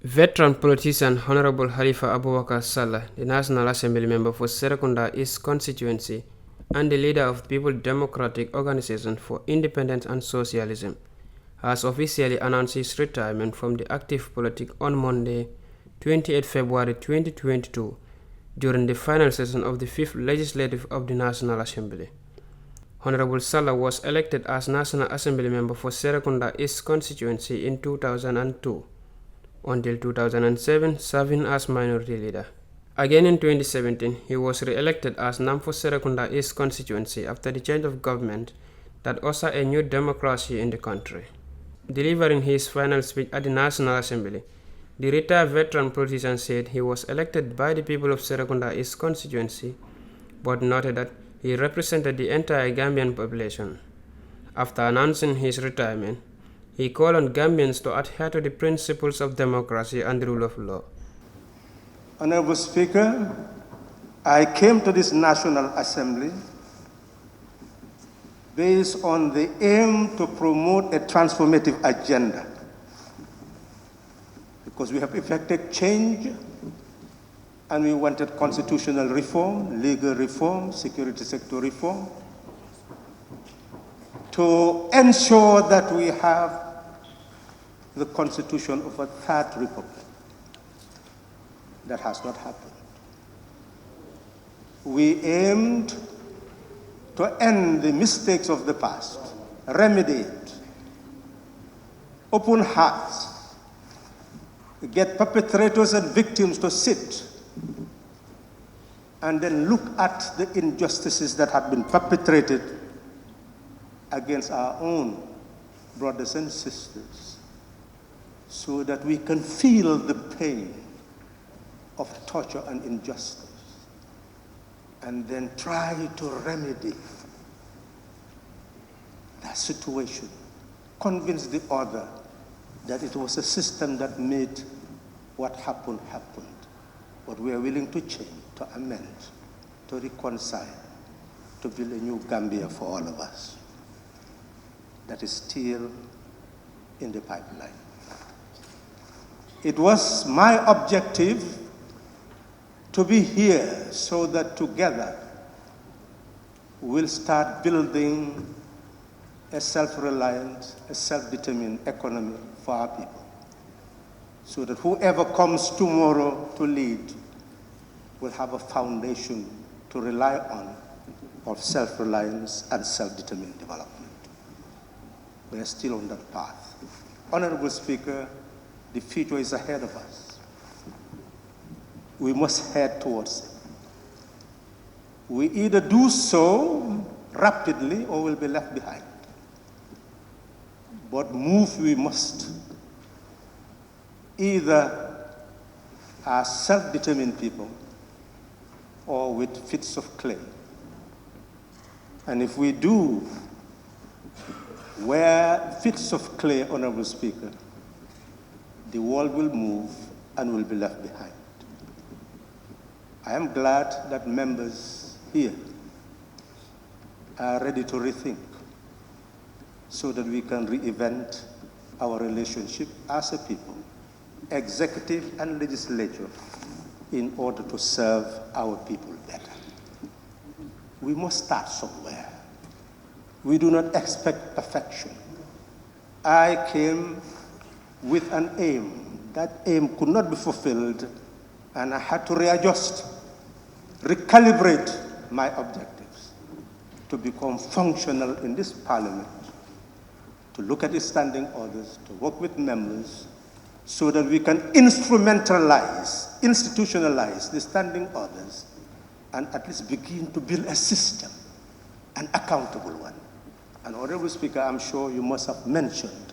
Veteran politician Honorable Halifa Sallah, the National Assembly member for Serekunda East constituency and the leader of the People Democratic Organization for Independence and Socialism, has officially announced his retirement from the active politics on Monday, 28 February 2022, during the final session of the 5th Legislative of the National Assembly. Honorable Sallah was elected as National Assembly member for Serekunda East constituency in 2002. Until 2007, serving as minority leader. Again in 2017, he was re-elected as NAM for Serekunda East constituency after the change of government that ushered a new democracy in the country. Delivering his final speech at the National Assembly, the retired veteran politician said he was elected by the people of Serekunda East constituency, but noted that he represented the entire Gambian population. After announcing his retirement, he called on Gambians to adhere to the principles of democracy and the rule of law. Honorable Speaker, I came to this National Assembly based on the aim to promote a transformative agenda, because we have effected change and we wanted constitutional reform, legal reform, security sector reform, to ensure that we have the constitution of a third republic. That has not happened. We aimed to end the mistakes of the past, remedy it, open hearts, get perpetrators and victims to sit, and then look at the injustices that have been perpetrated against our own brothers and sisters, so that we can feel the pain of torture and injustice, and then try to remedy that situation, convince the other that it was a system that made what happened, but we are willing to change, to amend, to reconcile, to build a new Gambia for all of us. That is still in the pipeline. It was my objective to be here so that together we'll start building a self-reliant, a self-determined economy for our people, so that whoever comes tomorrow to lead will have a foundation to rely on of self-reliance and self-determined development. We are still on that path. Honorable Speaker, the future is ahead of us. We must head towards it. We either do so rapidly or we'll be left behind. But move we must, either as self-determined people or with fits of clay. And if we do wear fits of clay, Honorable Speaker, the world will move and will be left behind. I am glad that members here are ready to rethink so that we can reinvent our relationship as a people, executive and legislature, in order to serve our people better. We must start somewhere. We do not expect perfection. I came with an aim. That aim could not be fulfilled, and I had to readjust, recalibrate my objectives to become functional in this parliament, to look at the standing orders, to work with members, so that we can institutionalize the standing orders, and at least begin to build a system, an accountable one. And Honorable Speaker, I'm sure you must have mentioned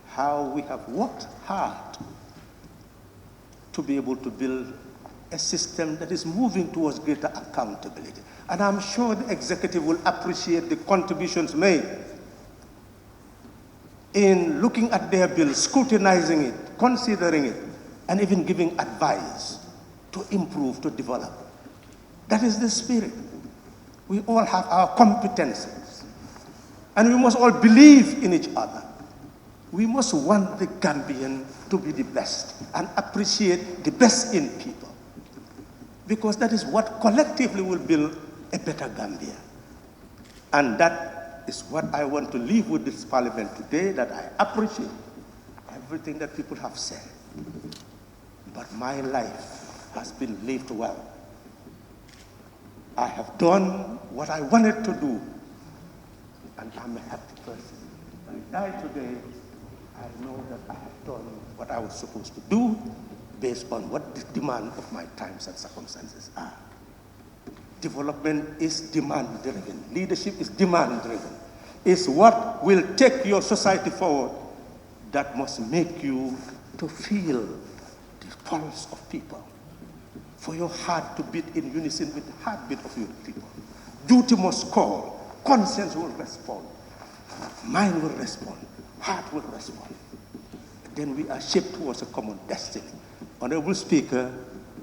how we have worked hard to be able to build a system that is moving towards greater accountability. And I'm sure the executive will appreciate the contributions made in looking at their bill, scrutinizing it, considering it, and even giving advice to improve, to develop. That is the spirit. We all have our competences, and we must all believe in each other. We must want the Gambian to be the best and appreciate the best in people. Because that is what collectively will build a better Gambia. And that is what I want to leave with this parliament today, that I appreciate everything that people have said. But my life has been lived well. I have done what I wanted to do, and I'm a happy person. When I die today, I know that I have done what I was supposed to do based on what the demand of my times and circumstances are. Development is demand-driven. Leadership is demand-driven. It's what will take your society forward that must make you to feel the pulse of people, for your heart to beat in unison with the heartbeat of your people. Duty must call, conscience will respond, mind will respond, heart will respond. Then we are shaped towards a common destiny. Honorable Speaker,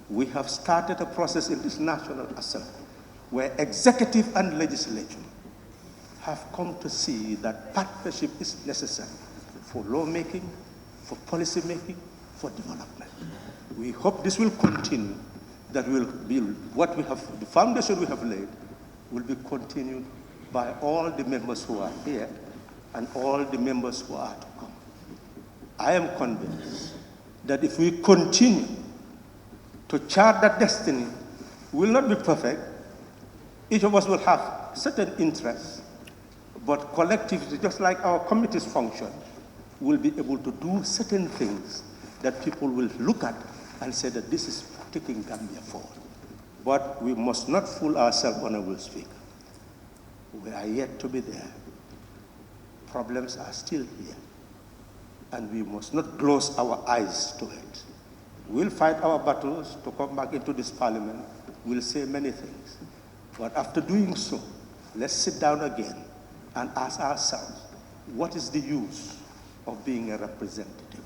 we have started a process in this National Assembly where executive and legislature have come to see that partnership is necessary for lawmaking, for policy making, for development. We hope this will continue, that will be what we have, the foundation we have laid will be continued by all the members who are here and all the members who are to come. I am convinced that if we continue to chart that destiny, we will not be perfect. Each of us will have certain interests, but collectively, just like our committees function, we'll be able to do certain things that people will look at and say that this is taking Gambia forward. But we must not fool ourselves, Honorable Speaker. We are yet to be there. Problems are still here, and we must not close our eyes to it. We'll fight our battles to come back into this parliament. We'll say many things. But after doing so, let's sit down again and ask ourselves, what is the use of being a representative?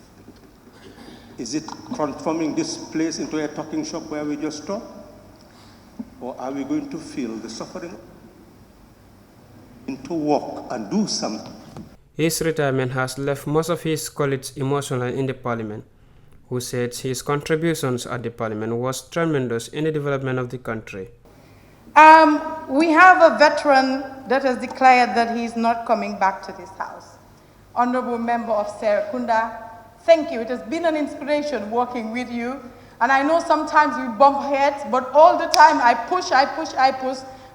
Is it transforming this place into a talking shop where we just talk? Or are we going to feel the suffering into work and do something? His retirement has left most of his colleagues emotional in the parliament, who said his contributions at the parliament was tremendous in the development of the country. We have a veteran that has declared that he is not coming back to this house. Honorable Member of Serekunda, thank you. It has been an inspiration working with you. And I know sometimes we bump heads, but all the time I push,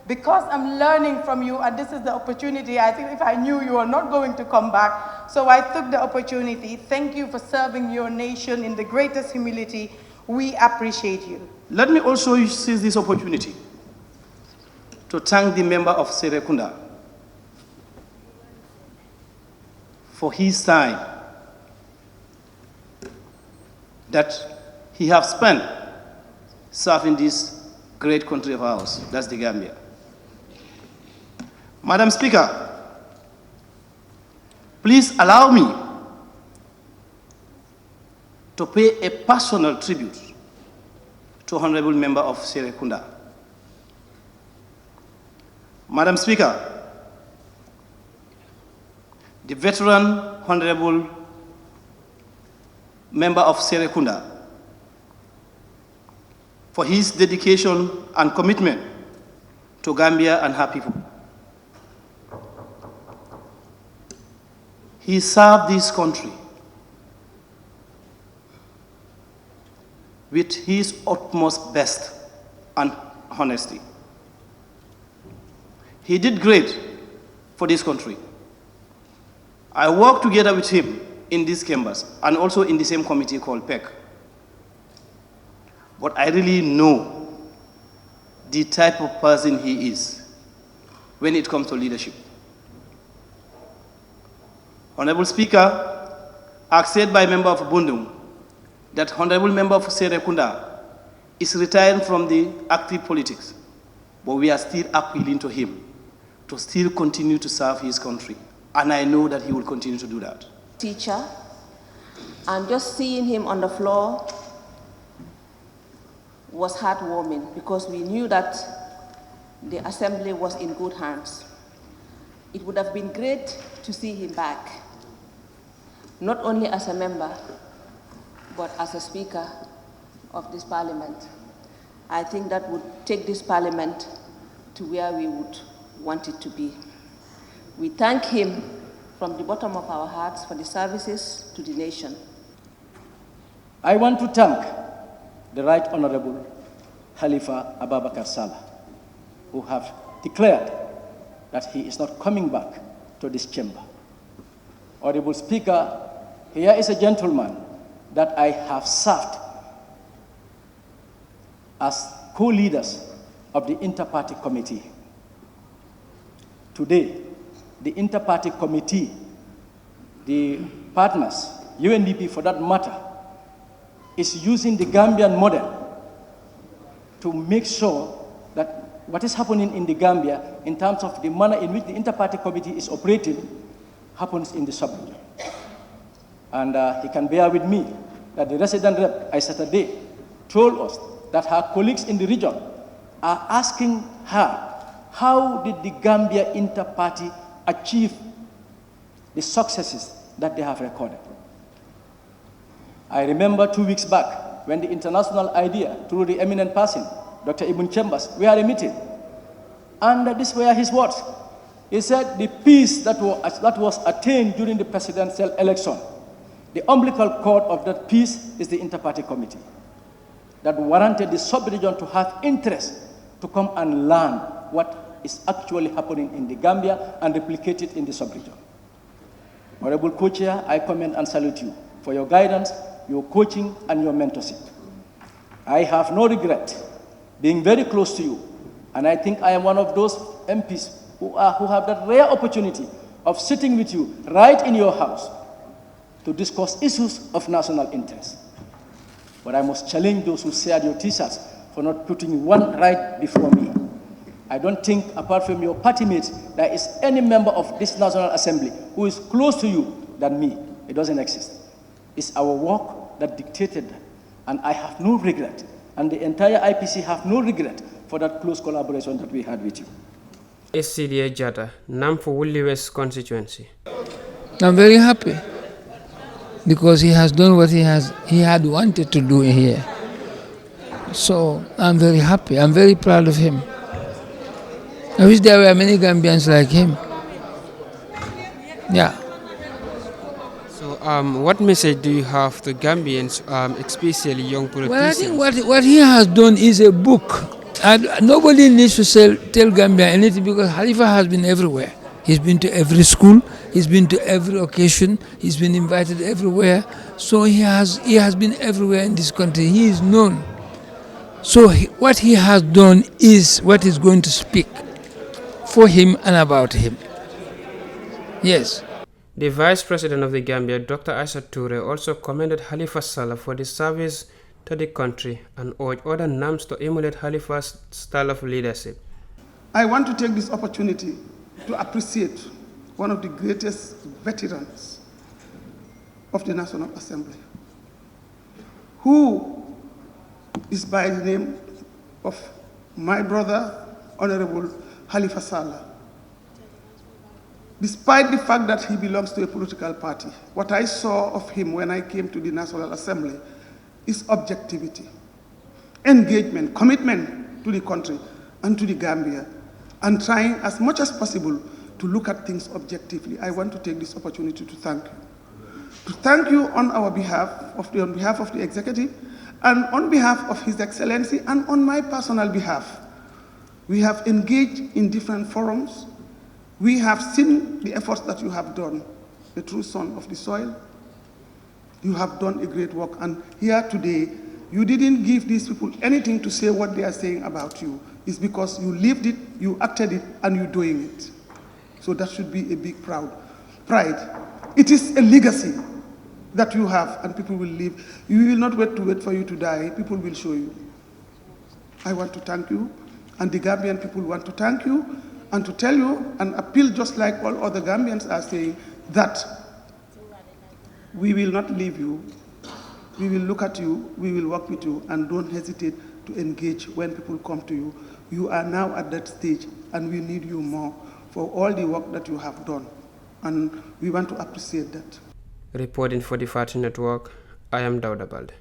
because I'm learning from you, and this is the opportunity. I think if I knew you were not going to come back, so I took the opportunity. Thank you for serving your nation in the greatest humility. We appreciate you. Let me also seize this opportunity to thank the member of Serekunda for his time that he has spent serving this great country of ours, that's the Gambia. Madam Speaker, please allow me to pay a personal tribute to Honorable Member of Serekunda. Madam Speaker, the veteran Honorable Member of Serekunda, for his dedication and commitment to Gambia and her people. He served this country with his utmost best and honesty. He did great for this country. I worked together with him in these chambers and also in the same committee called PEC. But I really know the type of person he is when it comes to leadership. Honorable Speaker, as said by member of Bundung, that Honorable Member of Serekunda is retiring from the active politics, but we are still appealing to him to still continue to serve his country. And I know that he will continue to do that. Teacher, and just seeing him on the floor was heartwarming because we knew that the assembly was in good hands. It would have been great to see him back, not only as a member, but as a Speaker of this Parliament, I think that would take this Parliament to where we would want it to be. We thank him from the bottom of our hearts for the services to the nation. I want to thank the Right Honorable Halifa Sallah, who have declared that he is not coming back to this chamber. Honorable Speaker, here is a gentleman that I have served as co-leaders of the Inter-Party Committee. Today, the Inter-Party Committee, the partners, UNDP for that matter, is using the Gambian model to make sure that what is happening in the Gambia in terms of the manner in which the Inter-Party Committee is operating happens in the sub-region. And he can bear with me that the resident rep, Aissatou, told us that her colleagues in the region are asking her, how did the Gambia Inter-Party achieve the successes that they have recorded? I remember 2 weeks back when the international idea, through the eminent person, Dr. Ibn Chambers, we had a meeting. And these were his words. He said the peace that was attained during the presidential election, the umbilical cord of that peace is the Inter-Party Committee that warranted the sub-region to have interest to come and learn what is actually happening in the Gambia and replicate it in the sub-region. Honorable Co-Chair, I commend and salute you for your guidance, your coaching, and your mentorship. I have no regret being very close to you, and I think I am one of those MPs who have that rare opportunity of sitting with you right in your house to discuss issues of national interest. But I must challenge those who shared your t-shirts for not putting one right before me. I don't think, apart from your party mates, there is any member of this National Assembly who is close to you than me. It doesn't exist. It's our work that dictated that. And I have no regret, and the entire IPC have no regret for that close collaboration that we had with you. SCDA Jata, Nam for Woolly West constituency. I'm very happy because he has done what he had wanted to do here. So I'm very happy. I'm very proud of him. I wish there were many Gambians like him. Yeah. So what message do you have to Gambians, especially young politicians? Well, I think what he has done is a book. And nobody needs to tell Gambia anything because Halifa has been everywhere. He's been to every school, he's been to every occasion, he's been invited everywhere. So he has been everywhere in this country. He is known. So what he has done is what is going to speak for him and about him. Yes. The Vice President of the Gambia, Dr. Aissatou, also commended Halifa Sallah for the service to the country and urged other NAMs to emulate Halifa's style of leadership. I want to take this opportunity to appreciate one of the greatest veterans of the National Assembly, who is by the name of my brother, Honorable Halifa Sallah. Despite the fact that he belongs to a political party, what I saw of him when I came to the National Assembly is objectivity, engagement, commitment to the country and to the Gambia, and trying as much as possible to look at things objectively. I want to take this opportunity to thank you. To thank you on our behalf, on behalf of the executive, and on behalf of His Excellency, and on my personal behalf. We have engaged in different forums. We have seen the efforts that you have done, the true son of the soil. You have done a great work, and here today, you didn't give these people anything to say what they are saying about you. It's because you lived it, you acted it, and you're doing it. So that should be a big pride. It is a legacy that you have, and people will live. You will not wait for you to die. People will show you. I want to thank you, and the Gambian people want to thank you, and to tell you and appeal, just like all other Gambians are saying, that we will not leave you. We will look at you, we will work with you, and don't hesitate to engage when people come to you. You are now at that stage, and we need you more for all the work that you have done, and we want to appreciate that. Reporting for the Fati Network, I am Dauda Balde.